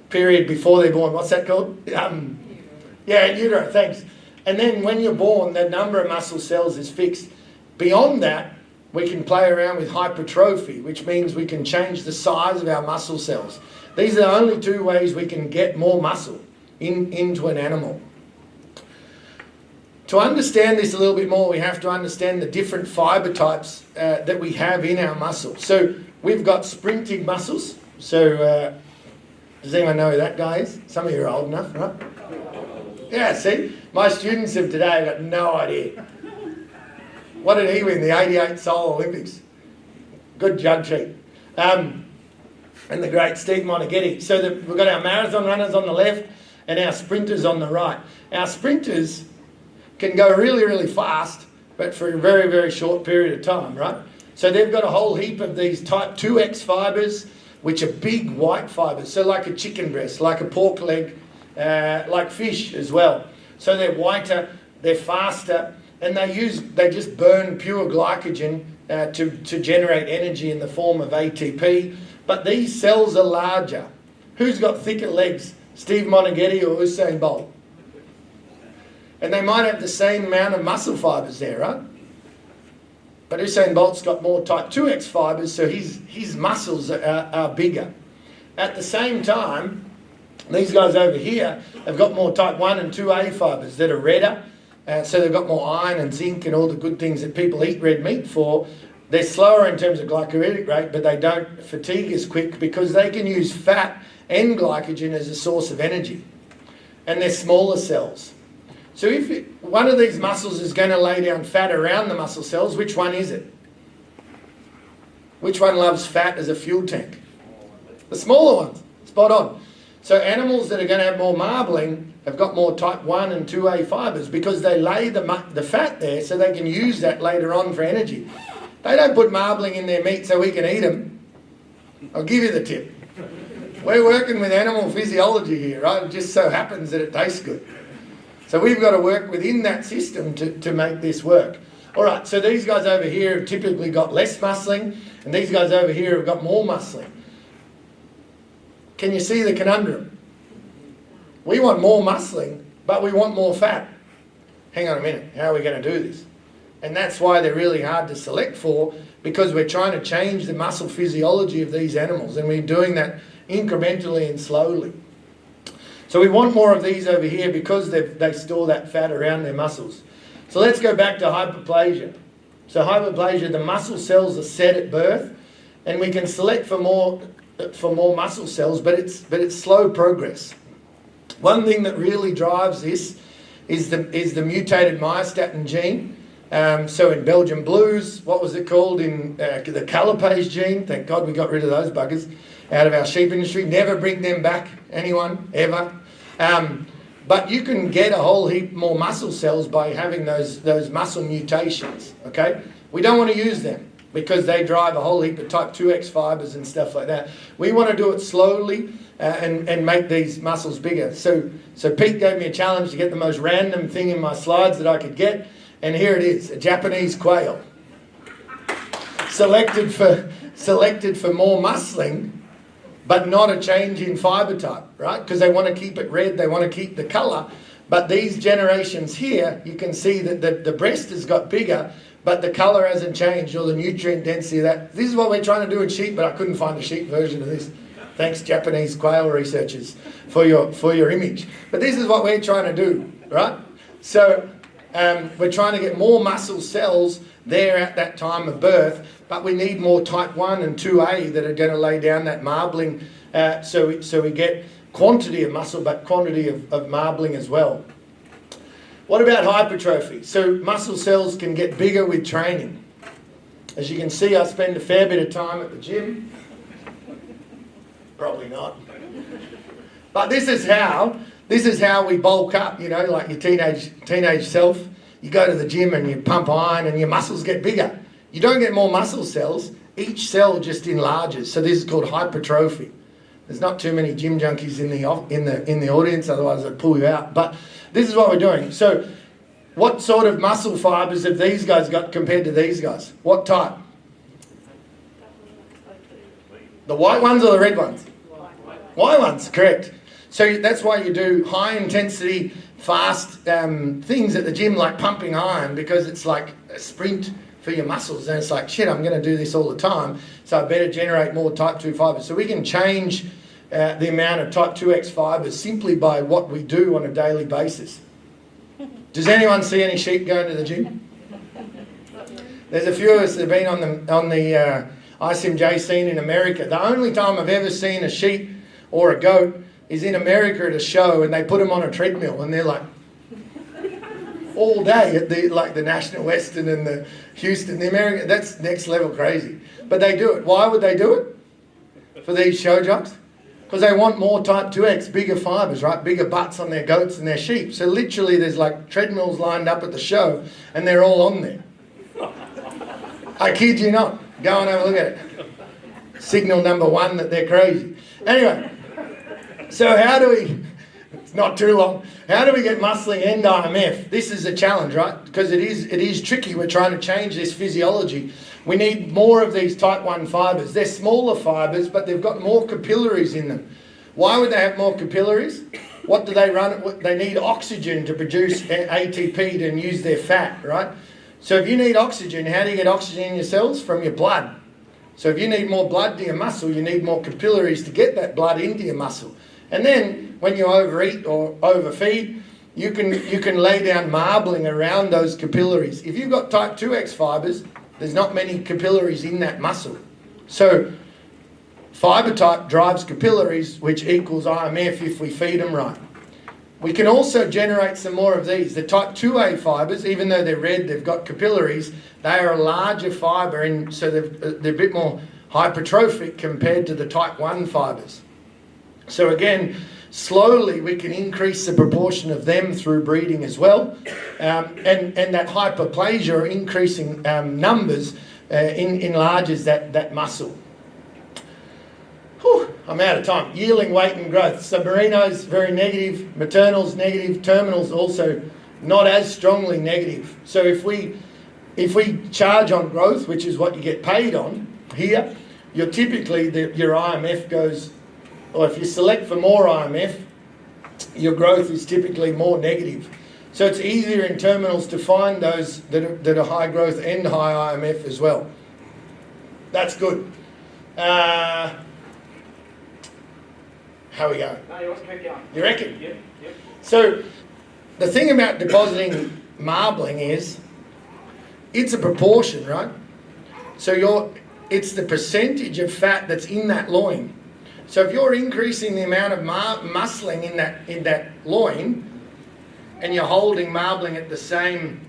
period before they're born. What's that called? Yeah, in utero, thanks. And then when you're born, the number of muscle cells is fixed. Beyond that, we can play around with hypertrophy, which means we can change the size of our muscle cells. These are the only two ways we can get more muscle into an animal. To understand this a little bit more, we have to understand the different fibre types that we have in our muscle. So we've got sprinting muscles. So does anyone know who that guy is? Some of you are old enough, right? Yeah, see? My students of today have got no idea. What did he win? The 88 Seoul Olympics. Good judge sheet. And the great Steve Monaghetti. So we've got our marathon runners on the left and our sprinters on the right. Our sprinters can go really, really fast, but for a very, very short period of time, right? So they've got a whole heap of these type 2X fibres, which are big white fibres. So like a chicken breast, like a pork leg, like fish as well. So they're whiter, they're faster, and they just burn pure glycogen to generate energy in the form of ATP. But these cells are larger. Who's got thicker legs, Steve Monaghetti or Usain Bolt? And they might have the same amount of muscle fibres there, right? But Usain Bolt's got more type 2X fibres, so his muscles are bigger. At the same time, these guys over here have got more type 1 and 2A fibres that are redder. So they've got more iron and zinc and all the good things that people eat red meat for. They're slower in terms of glycemic rate, but they don't fatigue as quick because they can use fat and glycogen as a source of energy. And they're smaller cells. So if one of these muscles is going to lay down fat around the muscle cells, which one is it? Which one loves fat as a fuel tank? The smaller ones. Spot on. So animals that are going to have more marbling have got more type 1 and 2A fibres because they lay the fat there so they can use that later on for energy. They don't put marbling in their meat so we can eat them. I'll give you the tip. We're working with animal physiology here, right? It just so happens that it tastes good. So we've got to work within that system to make this work. All right, so these guys over here have typically got less muscling, and these guys over here have got more muscling. Can you see the conundrum? We want more muscling, but we want more fat. Hang on a minute, how are we going to do this? And that's why they're really hard to select for, because we're trying to change the muscle physiology of these animals, and we're doing that incrementally and slowly. So we want more of these over here because they store that fat around their muscles. So let's go back to hyperplasia. So hyperplasia, the muscle cells are set at birth, and we can select for more muscle cells, but it's slow progress. One thing that really drives this is the mutated myostatin gene. So in Belgian blues, what was it called? In the calipase gene. Thank God we got rid of those buggers out of our sheep industry. Never bring them back, anyone, ever. But you can get a whole heap more muscle cells by having those muscle mutations, okay? We don't want to use them because they drive a whole heap of type 2X fibers and stuff like that. We want to do it slowly and make these muscles bigger. So Pete gave me a challenge to get the most random thing in my slides that I could get, and here it is, a Japanese quail. Selected for more muscling, but not a change in fibre type, right? Because they want to keep it red, they want to keep the colour. But these generations here, you can see that the breast has got bigger, but the colour hasn't changed, or the nutrient density of that. This is what we're trying to do in sheep, but I couldn't find the sheep version of this. Thanks, Japanese quail researchers, for your image. But this is what we're trying to do, right? So we're trying to get more muscle cells there at that time of birth, but we need more type 1 and 2A that are going to lay down that marbling, so we get quantity of muscle, but quantity of marbling as well. What about hypertrophy? So muscle cells can get bigger with training. As you can see, I spend a fair bit of time at the gym. Probably not. But this is how we bulk up, you know, like your teenage self. You go to the gym and you pump iron and your muscles get bigger. You don't get more muscle cells, each cell just enlarges. So this is called hypertrophy. There's not too many gym junkies in the audience, otherwise I'd pull you out. But this is what we're doing. So what sort of muscle fibres have these guys got compared to these guys? What type? The white ones or the red ones? White ones, correct. So that's why you do high intensity, fast things at the gym, like pumping iron, because it's like a sprint for your muscles, and it's like, shit, I'm going to do this all the time, so I better generate more type 2 fibres. So we can change the amount of type 2X fibres simply by what we do on a daily basis. Does anyone see any sheep going to the gym? There's a few of us that have been on the ICMJ scene in America. The only time I've ever seen a sheep or a goat is in America at a show, and they put them on a treadmill, and they're like all day at the National Western and the Houston, the American. That's next level crazy. But they do it. Why would they do it? For these show jobs? Because they want more type 2X, bigger fibres, right? Bigger butts on their goats and their sheep. So literally there's like treadmills lined up at the show, and they're all on there. I kid you not. Go and have a look at it. Signal number 1 that they're crazy. Anyway, so how do we, it's not too long, how do we get muscling and IMF? This is a challenge, right? Because it is tricky. We're trying to change this physiology. We need more of these type 1 fibres. They're smaller fibres, but they've got more capillaries in them. Why would they have more capillaries? What do they run? They need oxygen to produce ATP to use their fat, right? So if you need oxygen, how do you get oxygen in your cells? From your blood. So if you need more blood to your muscle, you need more capillaries to get that blood into your muscle. And then when you overeat or overfeed, you can lay down marbling around those capillaries. If you've got type 2X fibres, there's not many capillaries in that muscle. So fibre type drives capillaries, which equals IMF if we feed them right. We can also generate some more of these. The type 2A fibres, even though they're red, they've got capillaries, they are a larger fibre, and so they're a bit more hypertrophic compared to the type 1 fibres. So again, slowly we can increase the proportion of them through breeding as well. And that hyperplasia, or increasing numbers, enlarges that muscle. Whew. I'm out of time. Yielding weight and growth. So merinos, very negative. Maternals, negative. Terminals, also not as strongly negative. So if we charge on growth, which is what you get paid on here, you're typically, your IMF goes, or if you select for more IMF, your growth is typically more negative. So it's easier in terminals to find those that are high growth and high IMF as well. That's good. How we go? No, you want to keep going. You reckon? Yep, yep. So the thing about depositing marbling is it's a proportion, right? So it's the percentage of fat that's in that loin. So if you're increasing the amount of muscling in that loin, and you're holding marbling at the same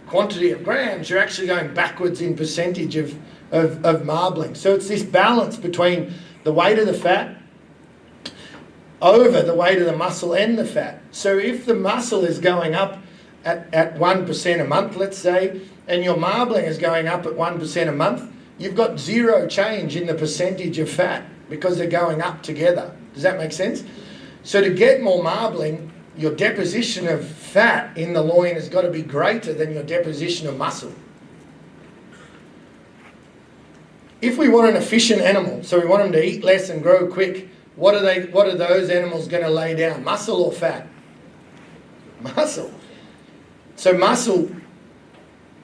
quantity of grams, you're actually going backwards in percentage of marbling. So it's this balance between the weight of the fat over the weight of the muscle and the fat. So if the muscle is going up at 1% a month, let's say, and your marbling is going up at 1% a month, you've got zero change in the percentage of fat because they're going up together. Does that make sense? So to get more marbling, your deposition of fat in the loin has got to be greater than your deposition of muscle. If we want an efficient animal, so we want them to eat less and grow quick, what are those animals going to lay down, muscle or fat? Muscle. So muscle,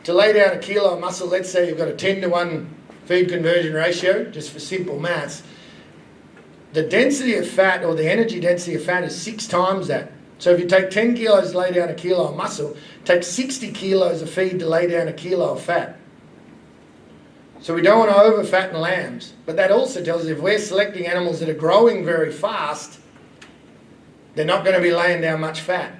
to lay down a kilo of muscle, let's say you've got a 10-to-1 feed conversion ratio, just for simple maths, the density of fat, or the energy density of fat, is 6 times that. So if you take 10 kilos to lay down a kilo of muscle, it takes 60 kilos of feed to lay down a kilo of fat. So we don't want to over-fatten lambs. But that also tells us if we're selecting animals that are growing very fast, they're not going to be laying down much fat.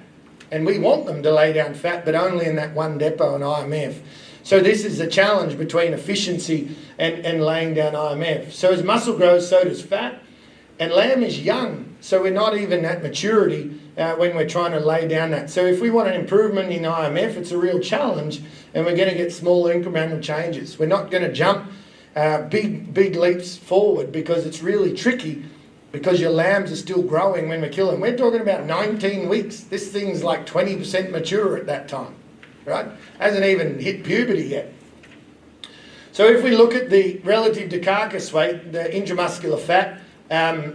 And we want them to lay down fat, but only in that one depot and IMF. So this is the challenge between efficiency and laying down IMF. So as muscle grows, so does fat. And lamb is young, so we're not even at maturity when we're trying to lay down that. So if we want an improvement in IMF, it's a real challenge, and we're going to get small incremental changes. We're not going to jump big leaps forward because it's really tricky, because your lambs are still growing when we kill them. We're talking about 19 weeks. This thing's like 20% mature at that time, right? Hasn't even hit puberty yet. So if we look at the relative to carcass weight, the intramuscular fat,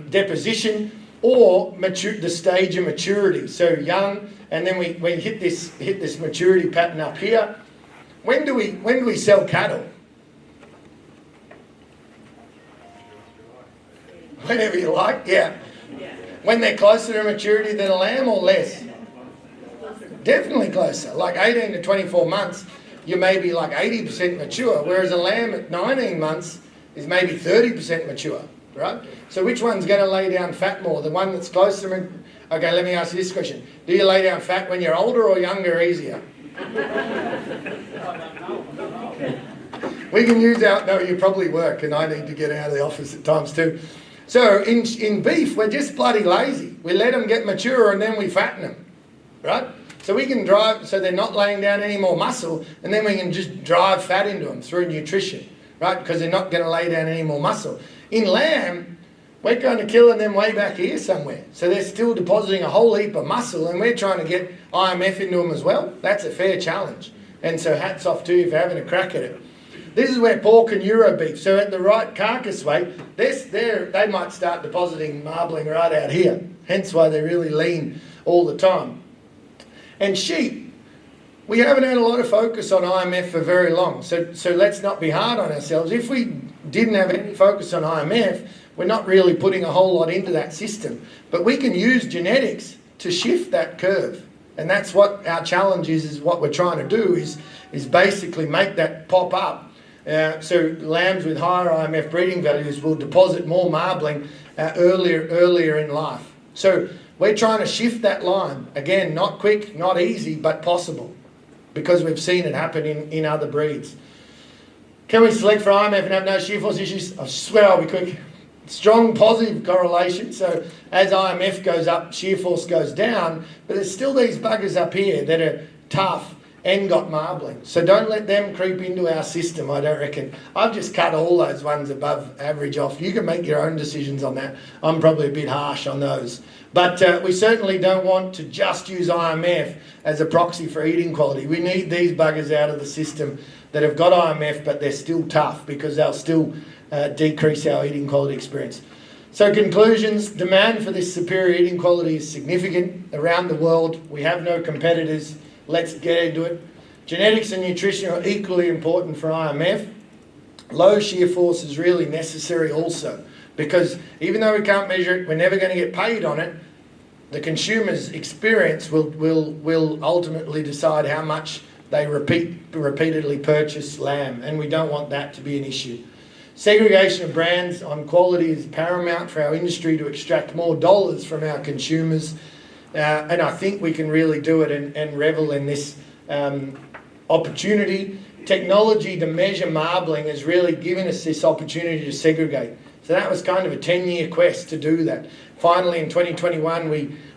deposition, or the stage of maturity. So young, and then we hit this maturity pattern up here. When do we sell cattle? Whenever you like, yeah. When they're closer to maturity than a lamb, or less? Definitely closer. Like 18 to 24 months, you may be like 80% mature, whereas a lamb at 19 months is maybe 30% mature. Right? So which one's going to lay down fat more? The one that's closer? Okay, let me ask you this question. Do you lay down fat when you're older or younger easier? We can use no, you probably work, and I need to get out of the office at times too. So in beef, we're just bloody lazy. We let them get mature and then we fatten them, right? So we can drive, so they're not laying down any more muscle, and then we can just drive fat into them through nutrition, right? Because they're not going to lay down any more muscle. In lamb, we're going to killing them way back here somewhere. So they're still depositing a whole heap of muscle, and we're trying to get IMF into them as well. That's a fair challenge. And so hats off to you for having a crack at it. This is where pork and Euro beef, so at the right carcass weight, they might start depositing marbling right out here. Hence why they're really lean all the time. And sheep, we haven't had a lot of focus on IMF for very long. So let's not be hard on ourselves. If we didn't have any focus on IMF, we're not really putting a whole lot into that system. But we can use genetics to shift that curve. And that's what our challenge is what we're trying to do is basically make that pop up. So lambs with higher IMF breeding values will deposit more marbling earlier in life. So we're trying to shift that line. Again, not quick, not easy, but possible, because we've seen it happen in other breeds. Can we select for IMF and have no shear force issues? I swear I'll be quick. Strong positive correlation. So as IMF goes up, shear force goes down, but there's still these buggers up here that are tough and got marbling. So don't let them creep into our system, I don't reckon. I've just cut all those ones above average off. You can make your own decisions on that. I'm probably a bit harsh on those. But we certainly don't want to just use IMF as a proxy for eating quality. We need these buggers out of the system that have got IMF, but they're still tough because they'll still decrease our eating quality experience. So conclusions, demand for this superior eating quality is significant around the world. We have no competitors. Let's get into it. Genetics and nutrition are equally important for IMF. Low shear force is really necessary also, because even though we can't measure it, we're never going to get paid on it. The consumer's experience will ultimately decide how much they repeatedly purchase lamb, and we don't want that to be an issue. Segregation of brands on quality is paramount for our industry to extract more dollars from our consumers, and I think we can really do it and revel in this opportunity. Technology to measure marbling has really given us this opportunity to segregate. So that was kind of a 10-year quest to do that. Finally, in 2021,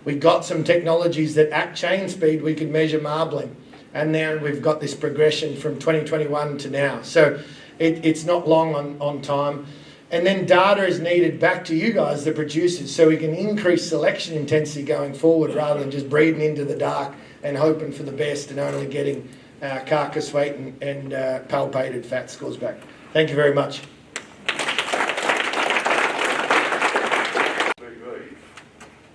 we got some technologies that at chain speed we could measure marbling. And now we've got this progression from 2021 to now. So it's not long on time. And then data is needed back to you guys, the producers, so we can increase selection intensity going forward rather than just breeding into the dark and hoping for the best and only getting carcass weight and palpated fat scores back. Thank you very much.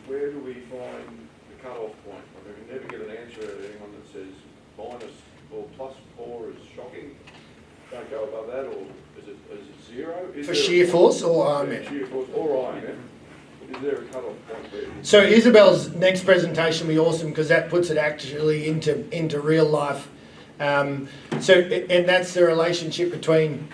Where do we find the cut-off point? I mean, we never get an answer out of anyone that says minus or plus 4 is shocking. Don't go above that, or is it 0? For shear force or IMF? Shear force or IMF. Is there a cut-off point there? So Isabel's next presentation will be awesome because that puts it actually into real life. And that's the relationship between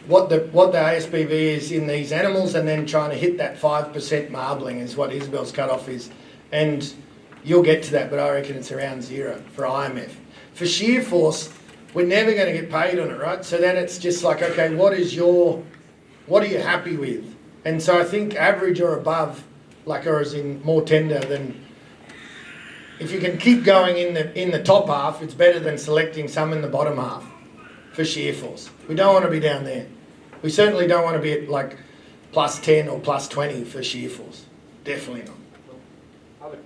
what the ASBV is in these animals, and then trying to hit that 5% marbling is what Isabel's cutoff is. And you'll get to that, but I reckon it's around 0 for IMF. For shear force, we're never going to get paid on it, right? So then it's just like, okay, what are you happy with? And so I think average or above, or as in more tender than, if you can keep going in the top half, it's better than selecting some in the bottom half for shear force. We don't want to be down there. We certainly don't want to be at like plus 10 or plus 20 for shear force. Definitely not.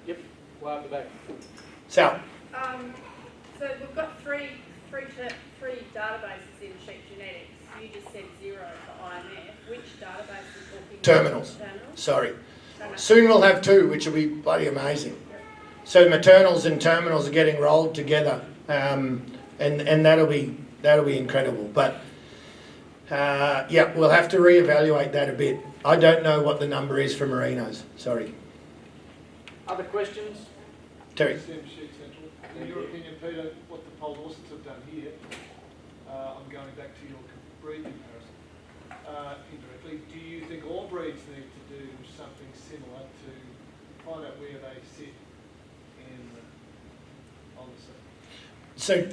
Yep, well up the back. Sal. So we've got three databases in sheep genetics. You just said 0 for IMF. Which database are you talking about? Terminals. Sorry. Soon we'll have 2, which will be bloody amazing. So maternals and terminals are getting rolled together, and that'll be incredible. But yeah, we'll have to reevaluate that a bit. I don't know what the number is for merinos. Sorry. Other questions? Terry. In your opinion, Peter, what the Pole Dorsets have done here, I'm going back to your breed comparison, indirectly, do you think all breeds need to do something similar to find out where they sit on the scene? So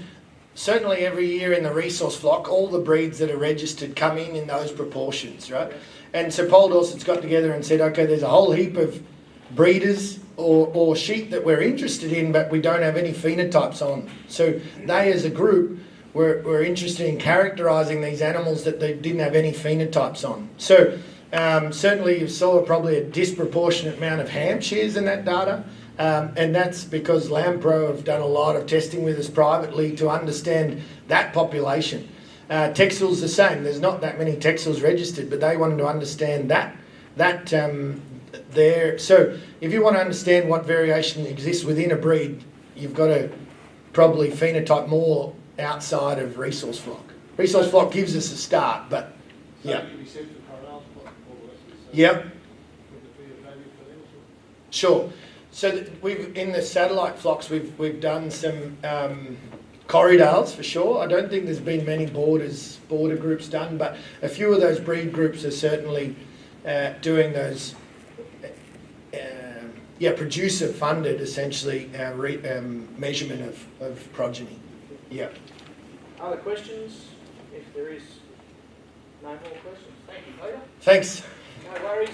certainly every year in the resource flock, all the breeds that are registered come in those proportions, right? Yeah. And so Pole Dorsets got together and said, okay, there's a whole heap of breeders or sheep that we're interested in, but we don't have any phenotypes on. So they as a group were interested in characterising these animals that they didn't have any phenotypes on. So certainly you saw probably a disproportionate amount of Hampshires in that data, and that's because LambPro have done a lot of testing with us privately to understand that population. Texels the same. There's not that many Texels registered, but they wanted to understand that there. So if you want to understand what variation exists within a breed, you've got to probably phenotype more outside of resource flock. Resource flock gives us a start, but So yeah. it can be said for Coronals, Pole Dorsets, so Yep. would it be of value for them as well? Sure. So we've in the satellite flocks we've done some Corriedales for sure. I don't think there's been many border groups done, but a few of those breed groups are certainly doing those. Producer funded essentially measurement of progeny. Yeah. Other questions? If there is no more questions, thank you, Peter. Thanks. No worries.